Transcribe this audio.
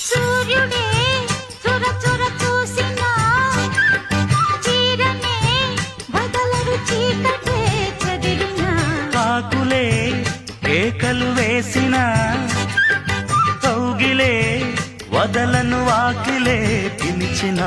సూర్యుడే చుర చుర చూసినా చీరనే బదలరు చీకటే చదివినా కాకులే కేకలు వేసిన కౌగిలే వదలను వాకిలే పిలిచిన